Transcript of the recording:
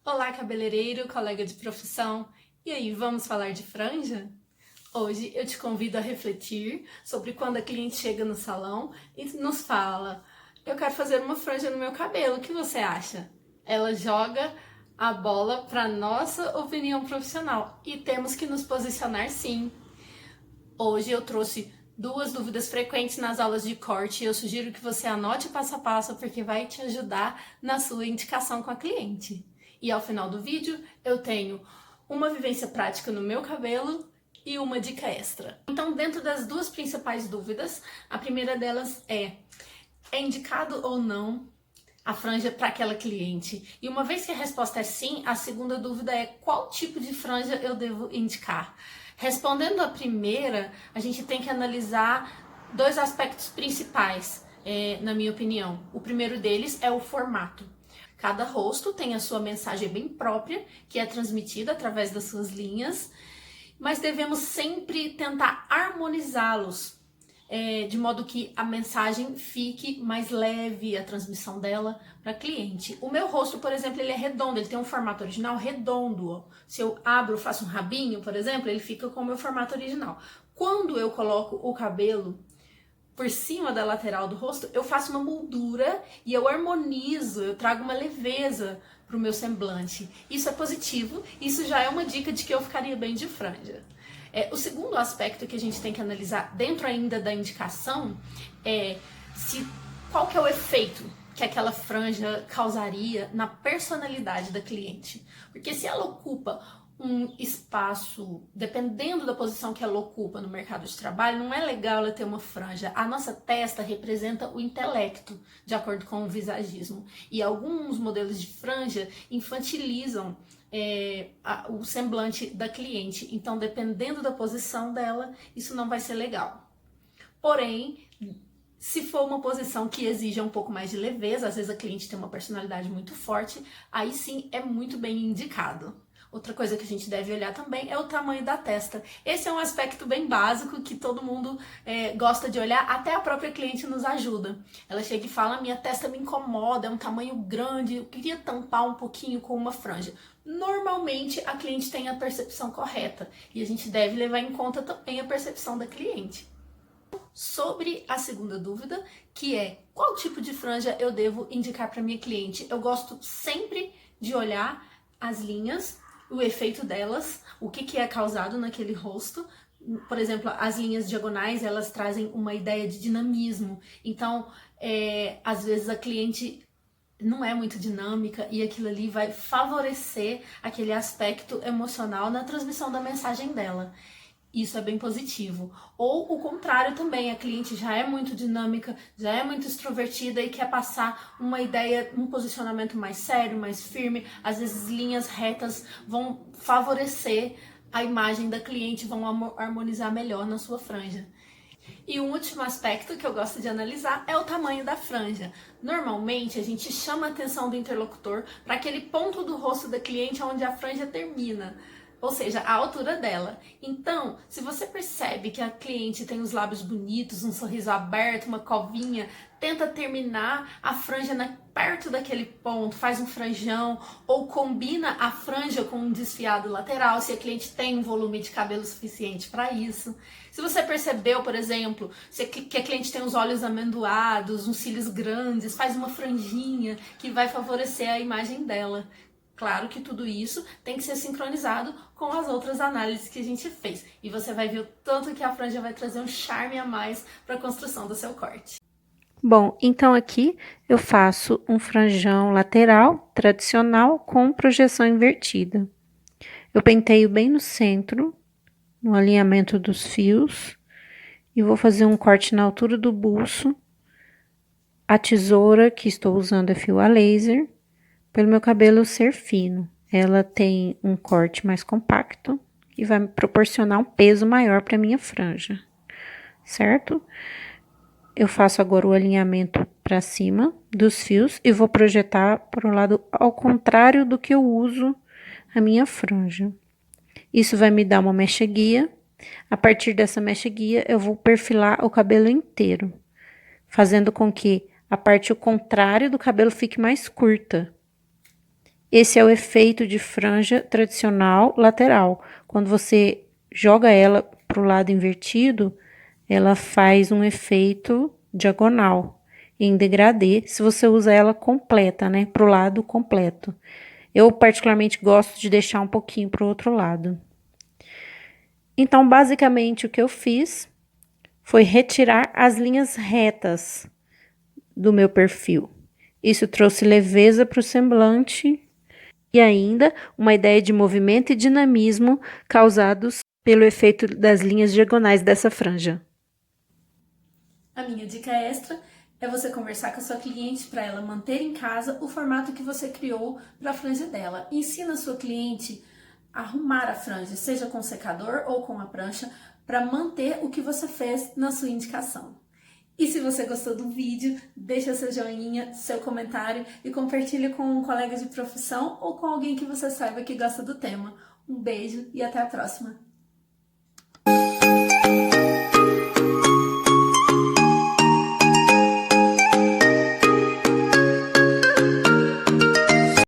Olá, cabeleireiro, colega de profissão. E aí, vamos falar de franja? Hoje eu te convido a refletir sobre quando a cliente chega no salão e nos fala: eu quero fazer uma franja no meu cabelo, o que você acha? Ela joga a bola para nossa opinião profissional e temos que nos posicionar sim. Hoje eu trouxe duas dúvidas frequentes nas aulas de corte e eu sugiro que você anote passo a passo porque vai te ajudar na sua indicação com a cliente. E ao final do vídeo eu tenho uma vivência prática no meu cabelo e uma dica extra. Então, dentro das duas principais dúvidas, a primeira delas é indicado ou não a franja para aquela cliente? E uma vez que a resposta é sim, a segunda dúvida é qual tipo de franja eu devo indicar? Respondendo a primeira, a gente tem que analisar dois aspectos principais, na minha opinião. O primeiro deles é o formato. Cada rosto tem a sua mensagem bem própria, que é transmitida através das suas linhas, mas devemos sempre tentar harmonizá-los, de modo que a mensagem fique mais leve, a transmissão dela para cliente. O meu rosto, por exemplo, ele é redondo, ele tem um formato original redondo. Ó. Se eu abro, faço um rabinho, por exemplo, ele fica com o meu formato original. Quando eu coloco o cabelo por cima da lateral do rosto, eu faço uma moldura e eu harmonizo, eu trago uma leveza para o meu semblante. Isso é positivo, isso já é uma dica de que eu ficaria bem de franja. O segundo aspecto que a gente tem que analisar dentro ainda da indicação é qual que é o efeito que aquela franja causaria na personalidade da cliente. Porque se ela ocupa um espaço, dependendo da posição que ela ocupa no mercado de trabalho, não é legal ela ter uma franja. A nossa testa representa o intelecto, de acordo com o visagismo. E alguns modelos de franja infantilizam o semblante da cliente. Então, dependendo da posição dela, isso não vai ser legal. Porém, se for uma posição que exija um pouco mais de leveza, às vezes a cliente tem uma personalidade muito forte, aí sim é muito bem indicado. Outra coisa que a gente deve olhar também é o tamanho da testa. Esse é um aspecto bem básico que todo mundo gosta de olhar, até a própria cliente nos ajuda. Ela chega e fala: minha testa me incomoda, é um tamanho grande, eu queria tampar um pouquinho com uma franja. Normalmente a cliente tem a percepção correta e a gente deve levar em conta também a percepção da cliente. Sobre a segunda dúvida, que é qual tipo de franja eu devo indicar para minha cliente, eu gosto sempre de olhar as linhas, o efeito delas, o que é causado naquele rosto. Por exemplo, as linhas diagonais, elas trazem uma ideia de dinamismo. Então, às vezes a cliente não é muito dinâmica e aquilo ali vai favorecer aquele aspecto emocional na transmissão da mensagem dela. Isso é bem positivo. Ou o contrário também, a cliente já é muito dinâmica, já é muito extrovertida e quer passar uma ideia, um posicionamento mais sério, mais firme. Às vezes linhas retas vão favorecer a imagem da cliente, vão harmonizar melhor na sua franja. E um último aspecto que eu gosto de analisar é o tamanho da franja. Normalmente a gente chama a atenção do interlocutor para aquele ponto do rosto da cliente onde a franja termina, ou seja, a altura dela. Então, se você percebe que a cliente tem os lábios bonitos, um sorriso aberto, uma covinha, tenta terminar a franja perto daquele ponto, faz um franjão, ou combina a franja com um desfiado lateral, se a cliente tem um volume de cabelo suficiente para isso. Se você percebeu, por exemplo, que a cliente tem os olhos amendoados, uns cílios grandes, faz uma franjinha que vai favorecer a imagem dela. Claro que tudo isso tem que ser sincronizado com as outras análises que a gente fez. E você vai ver o tanto que a franja vai trazer um charme a mais para a construção do seu corte. Bom, então aqui eu faço um franjão lateral tradicional com projeção invertida. Eu penteio bem no centro, no alinhamento dos fios, e vou fazer um corte na altura do buço. A tesoura que estou usando é fio a laser, pelo meu cabelo ser fino. Ela tem um corte mais compacto e vai me proporcionar um peso maior para minha franja, certo? Eu faço agora o alinhamento para cima dos fios e vou projetar para o lado ao contrário do que eu uso a minha franja. Isso vai me dar uma mecha guia. A partir dessa mecha guia, eu vou perfilar o cabelo inteiro, fazendo com que a parte contrária do cabelo fique mais curta. Esse é o efeito de franja tradicional lateral. Quando você joga ela para o lado invertido, ela faz um efeito diagonal, em degradê, se você usa ela completa, né, para o lado completo. Eu particularmente gosto de deixar um pouquinho para o outro lado. Então, basicamente, o que eu fiz foi retirar as linhas retas do meu perfil. Isso trouxe leveza para o semblante e ainda uma ideia de movimento e dinamismo causados pelo efeito das linhas diagonais dessa franja. A minha dica extra é você conversar com a sua cliente para ela manter em casa o formato que você criou para a franja dela. Ensina a sua cliente a arrumar a franja, seja com o secador ou com a prancha, para manter o que você fez na sua indicação. E se você gostou do vídeo, deixa seu joinha, seu comentário e compartilha com um colega de profissão ou com alguém que você saiba que gosta do tema. Um beijo e até a próxima!